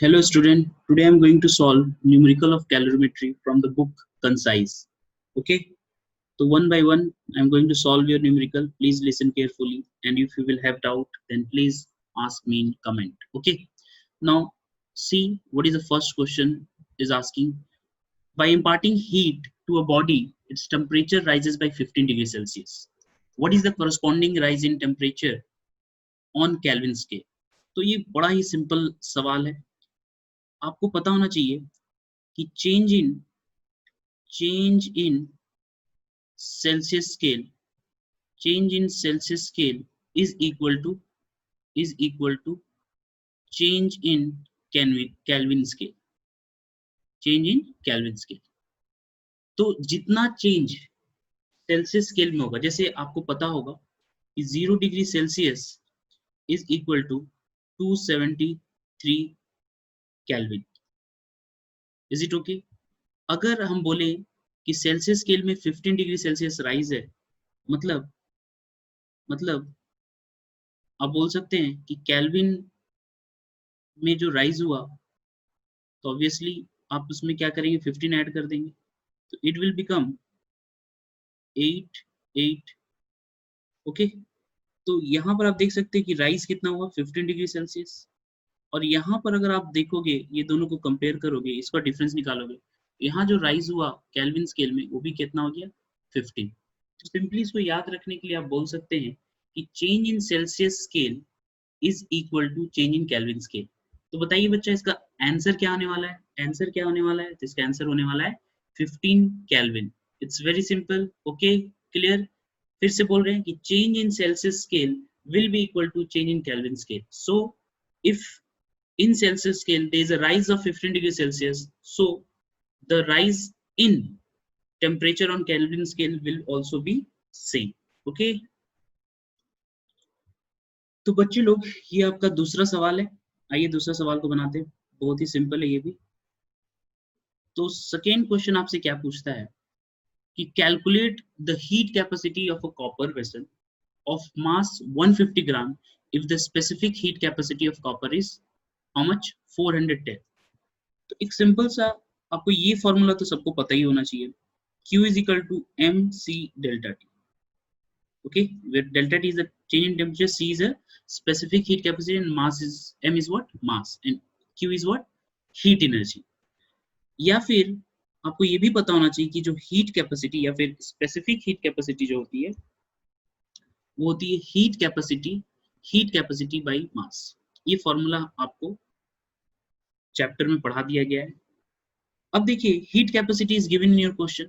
Hello student, today I am going to solve numerical of calorimetry from the book Concise. Okay, so one by one I am going to solve your numerical. Please listen carefully, and if you will have doubt then please ask me in comment. Okay, now see what is the first question is asking. By imparting heat to a body, its temperature rises by 15 degrees Celsius. What is the corresponding rise in temperature on Kelvin scale? तो ये बड़ा ही simple सवाल है. आपको पता होना चाहिए कि change in Celsius scale is equal to change in Kelvin scale. change in Kelvin scale. तो जितना चेंज सेल्सियस स्केल में होगा, जैसे आपको पता होगा कि 0 degree Celsius is equal to 273 Kelvin. Is it okay? अगर हम बोले कि सेल्सियस स्केल में 15 डिग्री सेल्सियस राइज है, मतलब आप बोल सकते हैं कि केल्विन में जो राइज हुआ तो ऑब्वियसली आप उसमें क्या करेंगे, 15 ऐड कर देंगे, तो इट विल बिकम 8. ओके, तो यहाँ पर आप देख सकते हैं कि राइज कितना हुआ, 15 डिग्री सेल्सियस. और यहाँ पर अगर आप देखोगे, ये दोनों को कंपेयर करोगे, इसका डिफरेंस निकालोगे, यहाँ जो राइज हुआ केल्विन स्केल में वो भी कितना हो गया, 15. तो सिंपली इसको याद रखने के लिए आप बोल सकते हैं कि change in Celsius scale is equal to change in Kelvin scale. तो बताइए बच्चा, इसका आंसर क्या होने वाला है? तो इसका आंसर होने वाला है 15 kelvin. It's very simple. Okay, clear? फिर से बोल रहे हैं कि change in Celsius scale will be equal to change in Kelvin scale. So if in Celsius scale there is a rise of 15 degrees Celsius, so the rise in temperature on Kelvin scale will also be same. Okay, तो बच्चे लोग ये आपका दूसरा सवाल है. आइए दूसरा सवाल को बनाते हैं, बहुत ही सिंपल है ये भी. तो सेकेंड क्वेश्चन आपसे क्या पूछता है कि calculate the heat capacity of a copper vessel of mass 150 gram if the specific heat capacity of copper is how much, 410. तो एक सिंपल सा आपको ये फॉर्मूला तो सबको पता ही होना चाहिए, Q is equal to mc delta T. Okay, where delta T is the change in temperature, C is a specific heat capacity, and mass is m is what, mass, and Q is what, heat energy. या फिर आपको ये भी पता होना चाहिए कि जो हीट कैपेसिटी या फिर स्पेसिफिक हीट कैपेसिटी जो होती है वो होती है हीट कैपेसिटी बाय मास. ये फॉर्मूला आपको चैप्टर में पढ़ा दिया गया है. अब देखिए, heat capacity is given in your question.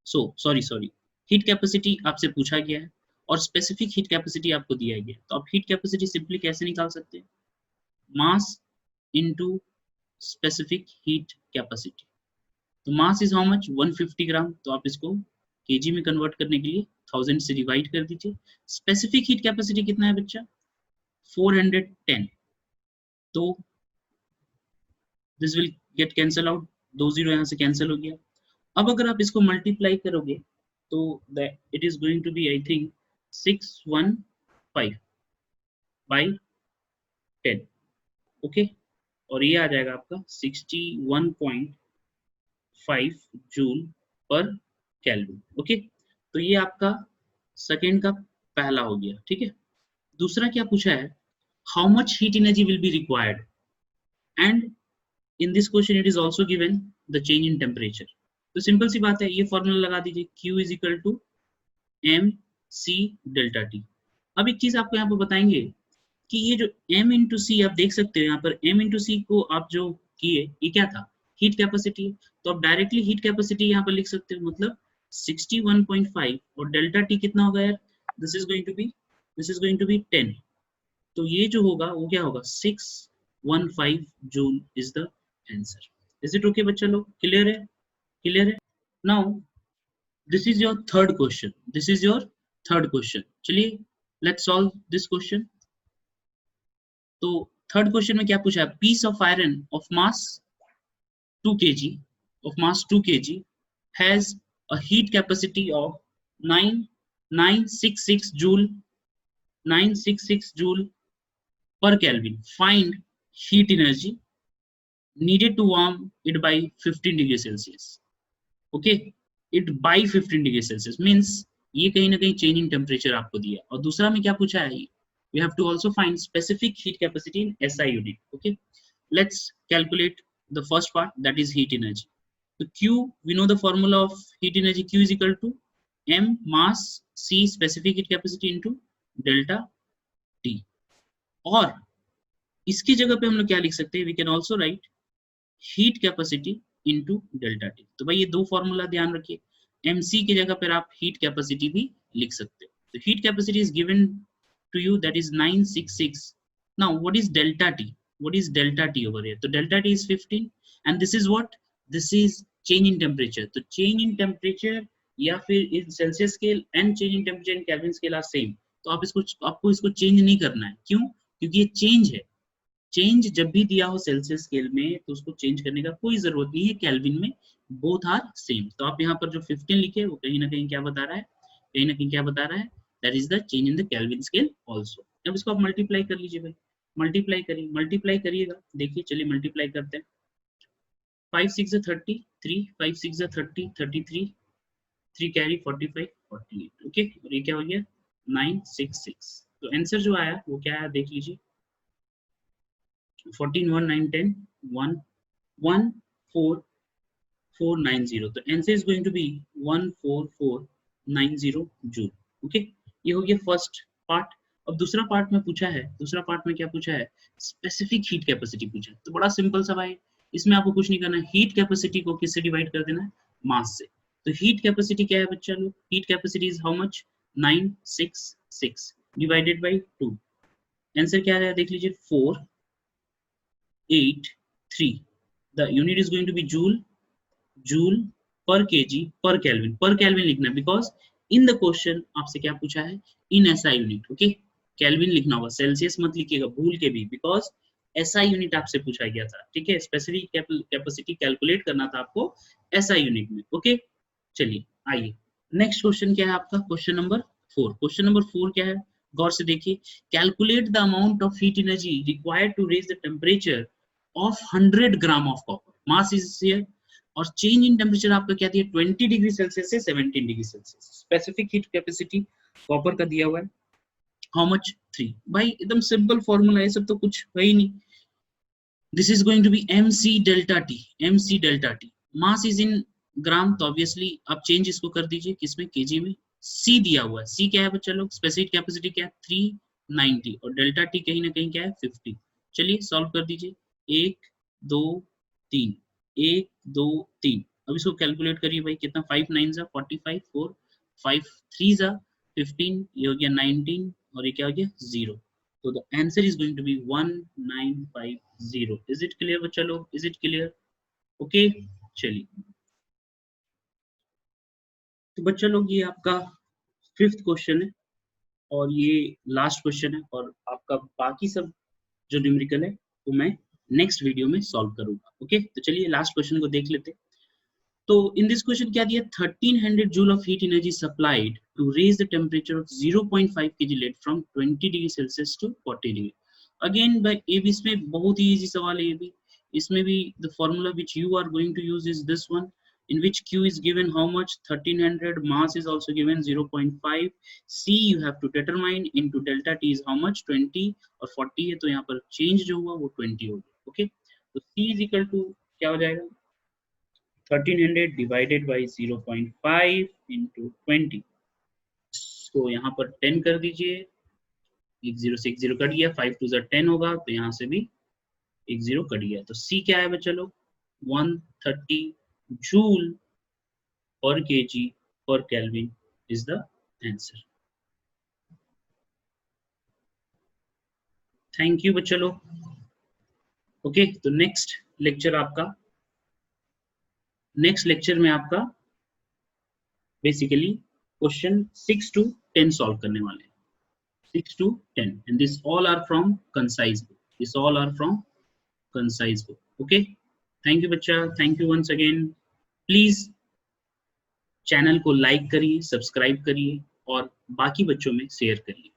Sorry, heat capacity आपसे पूछा गया है और स्पेसिफिक हीट कैपेसिटी आपको दिया गया है. तो आप हीट कैपेसिटी सिंपली कैसे निकाल सकते हैं, mass into specific heat capacity. तो मास इज हाउ मच, 150 ग्राम. तो आप इसको केजी में कन्वर्ट करने के लिए 1000 से डिवाइड कर दीजिए. स्पेसिफिक हीट कैपेसिटी कितना है बच्चा, 410. तो this will get cancel out, 2 zero यहाँ से कैंसिल हो गया. अब अगर आप इसको मल्टीप्लाई करोगे तो it is going to be I think 615 by 10. Okay, और ये आ जाएगा आपका 61.5 जूल पर केल्विन. ओके, तो ये आपका सेकेंड का पहला हो गया. ठीक है, दूसरा क्या पूछा है, how much heat energy will be required, and in this question it is also given the change in temperature. तो सिंपल सी बात है, ये फॉर्मूला लगा दीजिए, Q is equal to M C delta T. अब एक चीज आपको यहाँ पर बताएंगे कि ये जो m इंटू सी आप देख सकते हो यहाँ पर, m इंटू सी को आप जो किए, ये क्या था, हीट कैपेसिटी. तो आप डायरेक्टली हीट कैपेसिटी यहाँ पर लिख सकते हो, मतलब 61.5 और डेल्टा टी कितना होगा यार, this is going to be 10. तो ये जो होगा वो क्या होगा, 615 joule is the answer. Is it okay बच्चा लोग? क्लियर है? Now this is your third question. चलिए लेट्स सॉल्व दिस क्वेश्चन. तो थर्ड क्वेश्चन में क्या पूछा है, piece of iron of mass 2 kg has a heat capacity of 966 joule per Kelvin. Find heat energy needed to warm it by 15 degree Celsius. Okay, it by 15 degree Celsius means ये कहीं ना कहीं change in temperature आपको दिया। और दूसरा में क्या पूछा है, you have to also find specific heat capacity in SI unit. Okay, let's calculate the first part, that is heat energy. So Q, we know the formula of heat energy, Q is equal to M mass C specific heat capacity into delta T। और इसकी जगह पे हम लोग क्या लिख सकते हैं, we can also write heat capacity into delta T। तो भाई ये दो फॉर्मूला ध्यान रखिए, mc की जगह पर आप heat capacity भी लिख सकते हो। तो heat capacity is given to you, that is 966। now what is delta T, what is delta T over here? तो delta T is 15 and this is what, this is change in temperature। तो change in temperature या फिर in Celsius scale and change in temperature in Kelvin scale are same। तो आप इसको, आपको इसको change नहीं करना है, क्यों? क्योंकि ये चेंज है। चेंज जब भी दिया हो सेल्सियस स्केल में तो उसको चेंज करने का कोई जरूरत नहीं है, केल्विन में बोथ आर सेम। तो आप यहाँ पर जो 15 लिखे वो कहीं ना कहीं क्या बता रहा है, कहीं ना कहीं क्या बता रहा है, that is the change in the kelvin scale also. अब इसको आप मल्टीप्लाई कर लीजिए भाई, मल्टीप्लाई करिए, मल्टीप्लाई करिएगा, देखिए चलिए मल्टीप्लाई करते हैं। 5 6 33, 5 6 30, 33, 3 कैरी 45, 48। ओके, और ये क्या हो गया 966। तो आंसर जो आया वो क्या आया देख लीजिए, 14 1 9 10 1 1 4 4 9 0। तो answer is going to be 14490 joule. Okay, ये हो गया फर्स्ट पार्ट। अब दूसरा पार्ट में पूछा है, दूसरा पार्ट में क्या पूछा है, स्पेसिफिक हीट कैपेसिटी पूछा है। तो बड़ा सिंपल सा भाई, इसमें आपको कुछ नहीं करना है, हीट कैपेसिटी को किससे डिवाइड कर देना है, मास से। तो हीट कैपेसिटी क्या है बच्चा लोग, heat capacity is how much, 966 divided by 2। Answer क्या आया देख लीजिए, 483। the unit is going to be joule per kg per Kelvin। per Kelvin लिखना है बिकॉज इन द क्वेश्चन आपसे क्या पूछा है, इन SI यूनिट। ओके, केल्विन लिखना होगा, सेल्सियस मत लिखिएगा भूल के भी, बिकॉज SI यूनिट आपसे पूछा गया था। ठीक है, स्पेसिफिक कैपेसिटी कैलकुलेट करना था आपको SI यूनिट में। ओके, चलिए आइए नेक्स्ट क्वेश्चन क्या है आपका, क्वेश्चन नंबर 4। क्वेश्चन नंबर 4 क्या है, गौर से देखिए, calculate the amount of heat energy required to raise the temperature of 100 gram of copper, mass is here, और चेंज इन टेम्परेचर आपका क्या दिया, 20 डिग्री सेल्सियस से 17 degree Celsius. Specific heat capacity copper का दिया हुआ है, हाउ मच 3। भाई एकदम सिंपल फॉर्मूला है, सब तो कुछ है ही नहीं। This is going to be mc delta T, mc delta T, mass is in gram, तो ऑब्वियसली आप चेंज इसको कर दीजिए किसमें, केजी में। c दिया हुआ है, c क्या है बच्चा लोग, स्पेसिफिक कैपेसिटी क्या है 390, और डेल्टा टी कहीं ना कहीं क्या है 50। चलिए सॉल्व कर दीजिए, 1 2 3, 1 2 3। अब इसको कैलकुलेट करिए भाई, कितना, 5 9 जा 45, 4 5 3 जा 15, ये हो गया 19, और ये क्या हो गया 0। तो the answer is going to be 1950। Is it clear बच्चा लोग, इज इट क्लियर? ओके, चलिए तो बच्चा लोग ये आपका 5th क्वेश्चन है और ये लास्ट क्वेश्चन है, और आपका बाकी सब जो न्यूमेरिकल है वो मैं नेक्स्ट वीडियो में सॉल्व करूंगा। ओके, तो चलिए लास्ट क्वेश्चन को देख लेते हैं। तो इन दिस क्वेश्चन क्या दिया, 1300 joule of heat energy supplied to raise the temperature of 0.5 kg lead from 20 degree Celsius to 40 degree. Again भाई ये भी इसमें बहुत ही इजी सवाल है, ये भी इसमें भी the formula which you are going to use is this one, in which Q is given how much, 1300, mass is also given 0.5, C you have to determine, into delta T is how much, 20, और 40 है तो यहाँ पर change जो हुआ वो 20 हो गया। ओके, तो C is equal to क्या हो जाएगा, 1300 divided by 0.5 into 20। तो यहाँ पर 10 कर दीजिए, एक 0 से एक 0 कट गया, 5 2 10 होगा, तो यहाँ से भी एक 0 कट गया। तो C क्या है बच्चा लोग, 130 joule per kg per Kelvin is the answer। Thank you बच्चा लोग। ओके, तो नेक्स्ट लेक्चर में आपका बेसिकली क्वेश्चन 6 to 10 सॉल्व करने वाले हैं, 6 to 10, and this all are from concise book, this all are from concise book। Okay, thank you बच्चा, thank you once again. Please channel को लाइक करिए, subscribe करिए और बाकी बच्चों में शेयर करिए।